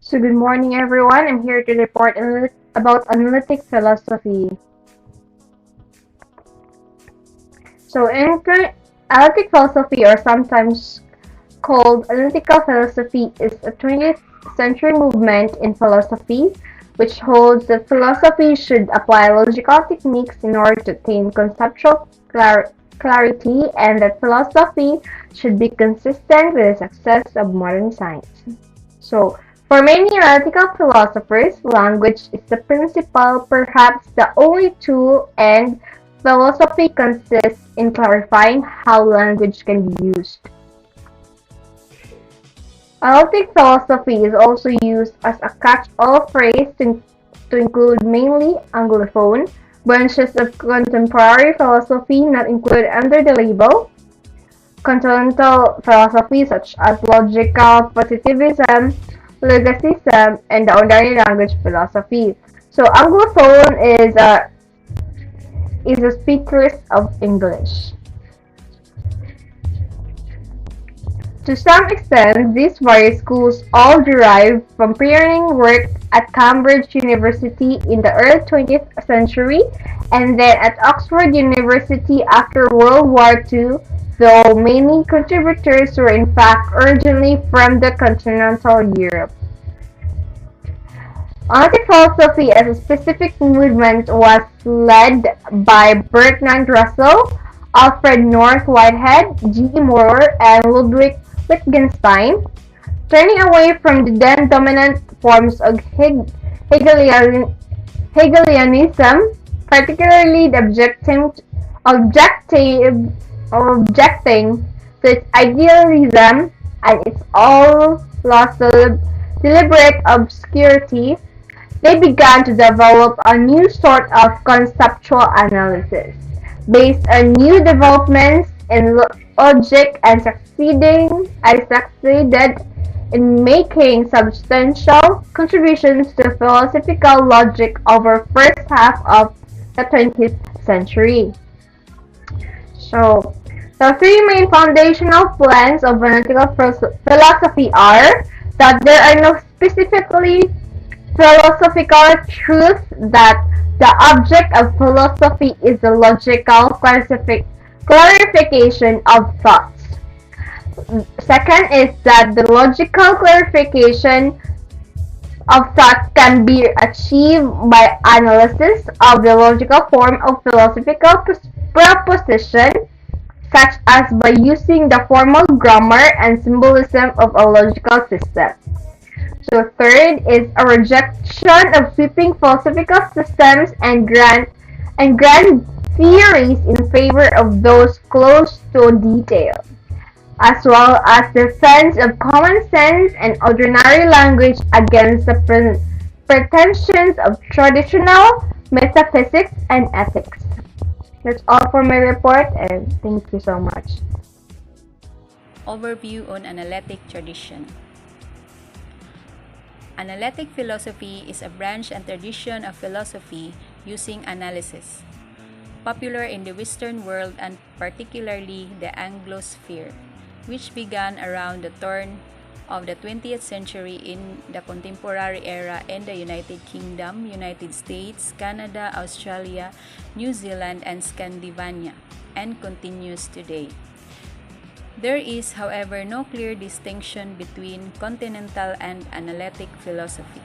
So good morning everyone. I'm here to report about analytic philosophy. Analytic philosophy, or sometimes called analytical philosophy, is a 20th century movement in philosophy which holds that philosophy should apply logical techniques in order to attain conceptual clarity, and that philosophy should be consistent with the success of modern science. So, for many analytical philosophers, language is the principal, perhaps the only tool, and philosophy consists in clarifying how language can be used. Analytic philosophy is also used as a catch-all phrase to include mainly Anglophone branches of contemporary philosophy not included under the label. Continental philosophy such as logical positivism, legacism, and the ordinary language philosophy. So Anglophone is a speakers of English. To some extent, these various schools all derive from pioneering work at Cambridge University in the early 20th century and then at Oxford University after World War II, though many contributors were in fact originally from the continental Europe. Anti-philosophy as a specific movement was led by Bertrand Russell, Alfred North Whitehead, G. E. Moore, and Ludwig Wittgenstein, turning away from the then dominant forms of Hegelianism, particularly the objecting to its idealism and its all lost deliberate obscurity. They began to develop a new sort of conceptual analysis, based on new developments in logic and succeeded in making substantial contributions to philosophical logic over first half of the 20th century. So, the three main foundational plans of analytical philosophy are that there are no specifically philosophical truth, that the object of philosophy is the logical clarification of thoughts. Second is that the logical clarification of thoughts can be achieved by analysis of the logical form of philosophical proposition, such as by using the formal grammar and symbolism of a logical system. So third is a rejection of sweeping philosophical systems and grand theories in favor of those close to detail, as well as defense of common sense and ordinary language against the pretensions of traditional metaphysics and ethics. That's all for my report, and thank you so much. Overview on Analytic tradition. Analytic philosophy is a branch and tradition of philosophy using analysis, popular in the Western world and particularly the Anglosphere, which began around the turn of the 20th century in the contemporary era in the United Kingdom, United States, Canada, Australia, New Zealand, and Scandinavia, and continues today. There is, however, no clear distinction between continental and analytic philosophy.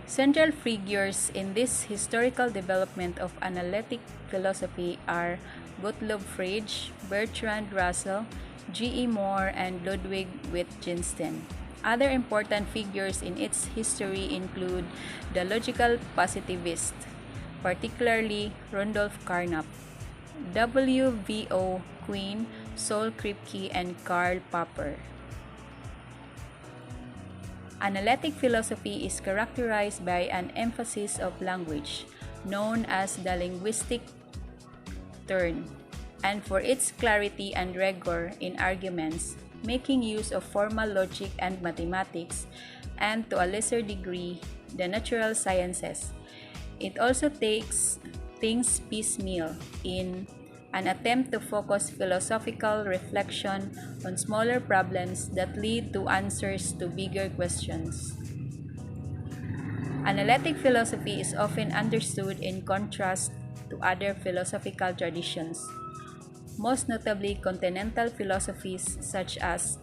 Central figures in this historical development of analytic philosophy are Gottlob Frege, Bertrand Russell, G. E. Moore, and Ludwig Wittgenstein. Other important figures in its history include the logical positivists, particularly Rudolf Carnap, W. V. O. Quine, Saul Kripke, and Karl Popper. Analytic philosophy is characterized by an emphasis of language, known as the linguistic turn, and for its clarity and rigor in arguments, making use of formal logic and mathematics, and to a lesser degree, the natural sciences. It also takes things piecemeal in an attempt to focus philosophical reflection on smaller problems that lead to answers to bigger questions. Analytic philosophy is often understood in contrast to other philosophical traditions, most notably continental philosophies such as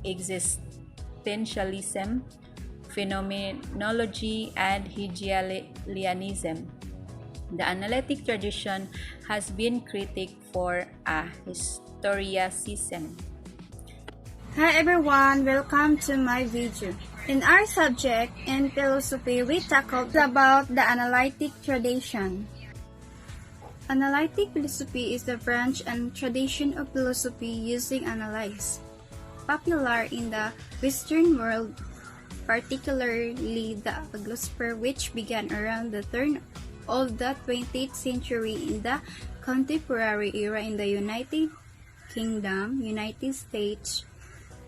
existentialism, phenomenology, and Hegelianism. The analytic tradition has been critiqued for a historicism. Hi everyone, welcome to my video. In our subject in philosophy, we tackled about the analytic tradition. Analytic philosophy is the branch and tradition of philosophy using analysis, popular in the Western world, particularly the philosopher which began around the turn of the 20th century in the contemporary era in the United Kingdom, United States,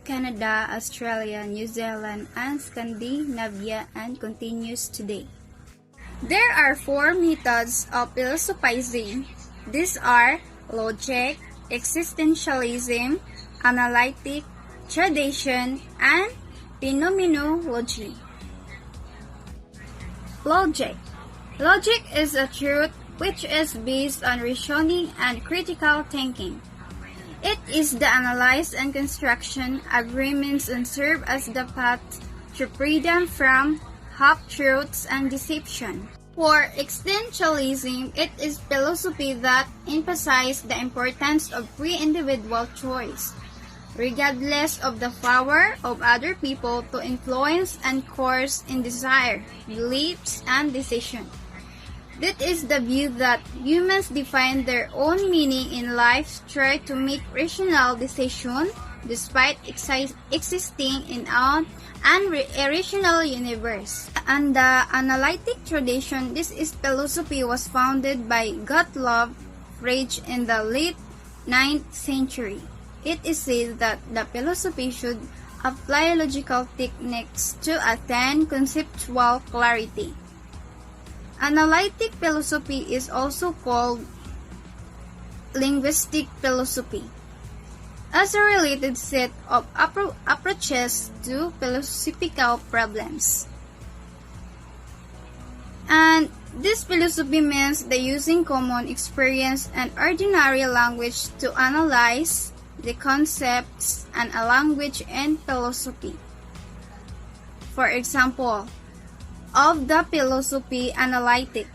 Canada, Australia, New Zealand, and Scandinavia, and continues today. There are four methods of philosophizing. These are logic, existentialism, analytic, tradition, and phenomenology. Logic. Logic is a truth which is based on reasoning and critical thinking. It is the analysis and construction agreements and serve as the path to freedom from half-truths and deception. For existentialism, it is philosophy that emphasizes the importance of free individual choice, regardless of the power of other people to influence and coerce in desire, beliefs, and decisions. That is the view that humans define their own meaning in life, try to make rational decisions despite existing in an irrational universe. And the analytic tradition, this is philosophy was founded by Gottlob Frege in the late 9th century. It is said that the philosophy should apply logical techniques to attain conceptual clarity. Analytic philosophy is also called linguistic philosophy, as a related set of approaches to philosophical problems. And this philosophy means the using common experience and ordinary language to analyze the concepts and a language in philosophy. For example, of the philosophy analytic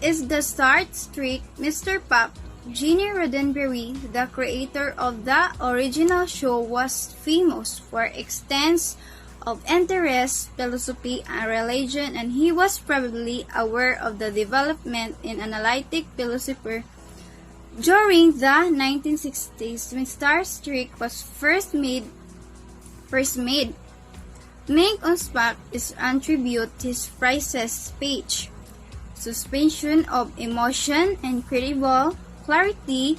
is the Star Trek Mr. Pop. Gene Roddenberry, the creator of the original show, was famous for extensive of interest, philosophy, and religion, and he was probably aware of the development in analytic philosophy during the 1960s when Star Trek was first made. Make on spot is attribute his priceless speech, suspension of emotion, and credible clarity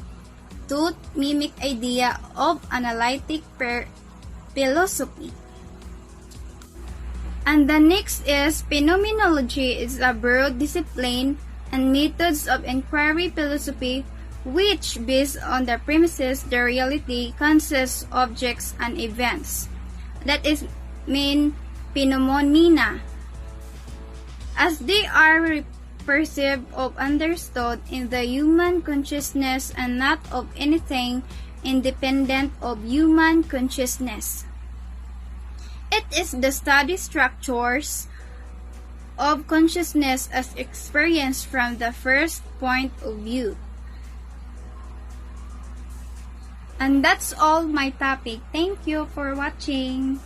to mimic idea of analytic philosophy. And the next is phenomenology is a broad discipline and methods of inquiry philosophy which based on the premises the reality consists objects and events. That is mean phenomena, as they are perceived or understood in the human consciousness and not of anything independent of human consciousness. It is the study structures of consciousness as experienced from the first point of view. And that's all my topic. Thank you for watching.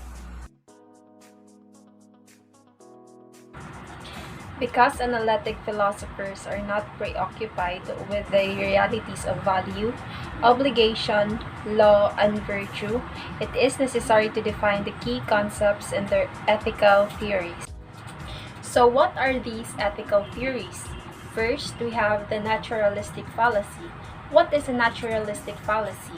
Because analytic philosophers are not preoccupied with the realities of value, obligation, law, and virtue, it is necessary to define the key concepts in their ethical theories. So what are these ethical theories? First, we have the naturalistic fallacy. What is a naturalistic fallacy?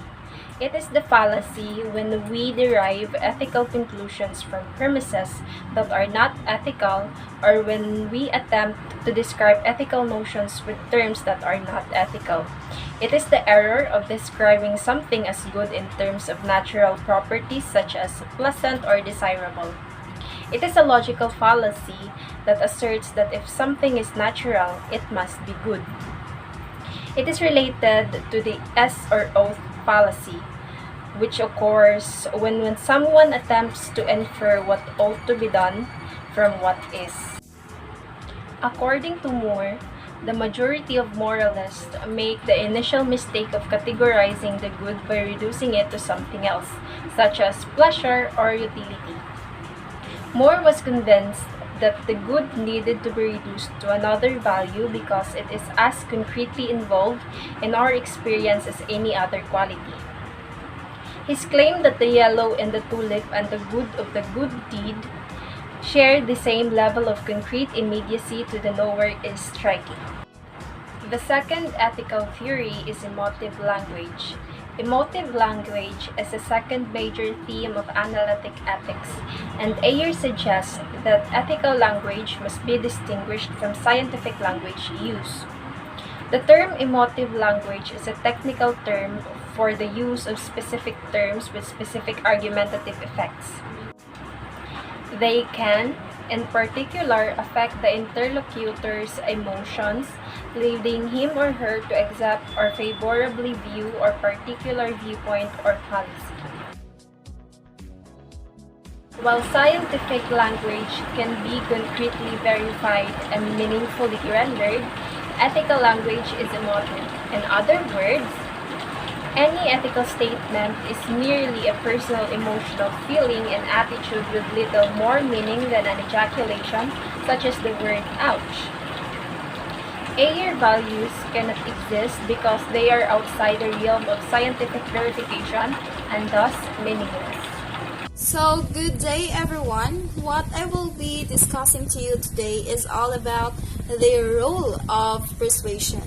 It is the fallacy when we derive ethical conclusions from premises that are not ethical, or when we attempt to describe ethical notions with terms that are not ethical. It is the error of describing something as good in terms of natural properties such as pleasant or desirable. It is a logical fallacy that asserts that if something is natural, it must be good. It is related to the S or oath fallacy, which occurs when someone attempts to infer what ought to be done from what is. According to Moore, the majority of moralists make the initial mistake of categorizing the good by reducing it to something else, such as pleasure or utility. Moore was convinced that the good needed to be reduced to another value because it is as concretely involved in our experience as any other quality. His claim that the yellow in the tulip and the good of the good deed share the same level of concrete immediacy to the knower is striking. The second ethical theory is emotive language. Emotive language is the second major theme of analytic ethics, and Ayer suggests that ethical language must be distinguished from scientific language use. The term emotive language is a technical term for the use of specific terms with specific argumentative effects. They can, in particular, affect the interlocutor's emotions, leading him or her to accept or favorably view or particular viewpoint or policy. While scientific language can be concretely verified and meaningfully rendered, ethical language is emotive. In other words, any ethical statement is merely a personal emotional feeling and attitude with little more meaning than an ejaculation, such as the word ouch. Ayer values cannot exist because they are outside the realm of scientific verification and thus meaningless. So, good day everyone. What I will be discussing to you today is all about the role of persuasion.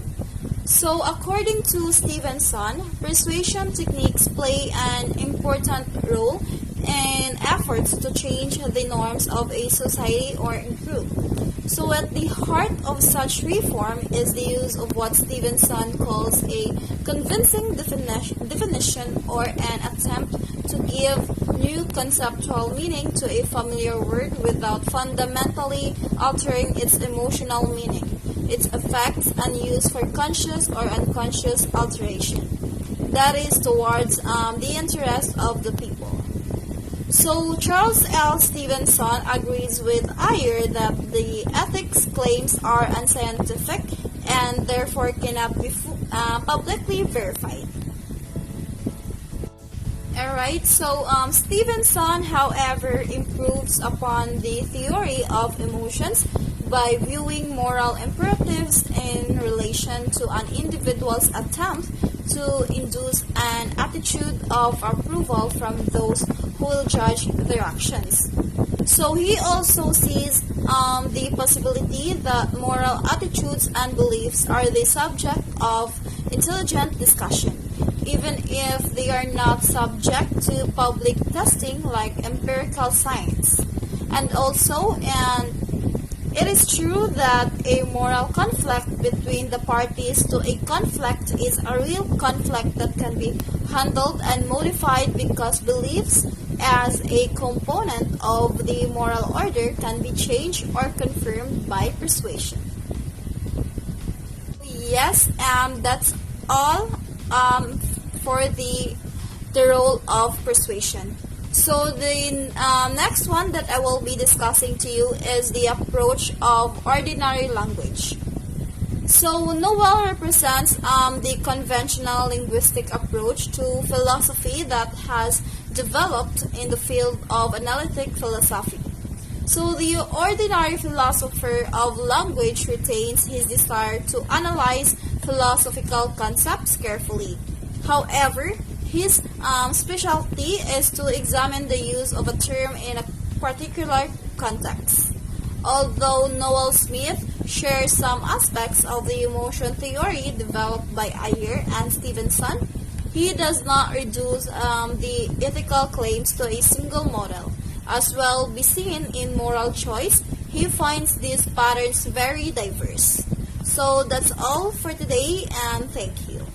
So, according to Stevenson, persuasion techniques play an important role in efforts to change the norms of a society or improve. So, at the heart of such reform is the use of what Stevenson calls a convincing definition or an attempt to give new conceptual meaning to a familiar word without fundamentally altering its emotional meaning, its effects, and use for conscious or unconscious alteration. That is towards the interest of the people. So Charles L. Stevenson agrees with Ayer that the ethics claims are unscientific and therefore cannot be publicly verified. Alright, so Stevenson, however, improves upon the theory of emotions by viewing moral imperatives in relation to an individual's attempt to induce an attitude of approval from those who will judge their actions. So he also sees the possibility that moral attitudes and beliefs are the subject of intelligent discussion, even if they are not subject to public testing like empirical science. And also, it is true that a moral conflict between the parties to a conflict is a real conflict that can be handled and modified because beliefs as a component of the moral order can be changed or confirmed by persuasion. Yes, that's all for the role of persuasion. So the next one that I will be discussing to you is the approach of ordinary language. So Noel represents the conventional linguistic approach to philosophy that has developed in the field of analytic philosophy. So the ordinary philosopher of language retains his desire to analyze philosophical concepts carefully. However, his specialty is to examine the use of a term in a particular context. Although Noel Smith shares some aspects of the emotion theory developed by Ayer and Stevenson, He does not reduce the ethical claims to a single model. As will be seen in moral choice, he finds these patterns very diverse. So that's all for today, and thank you.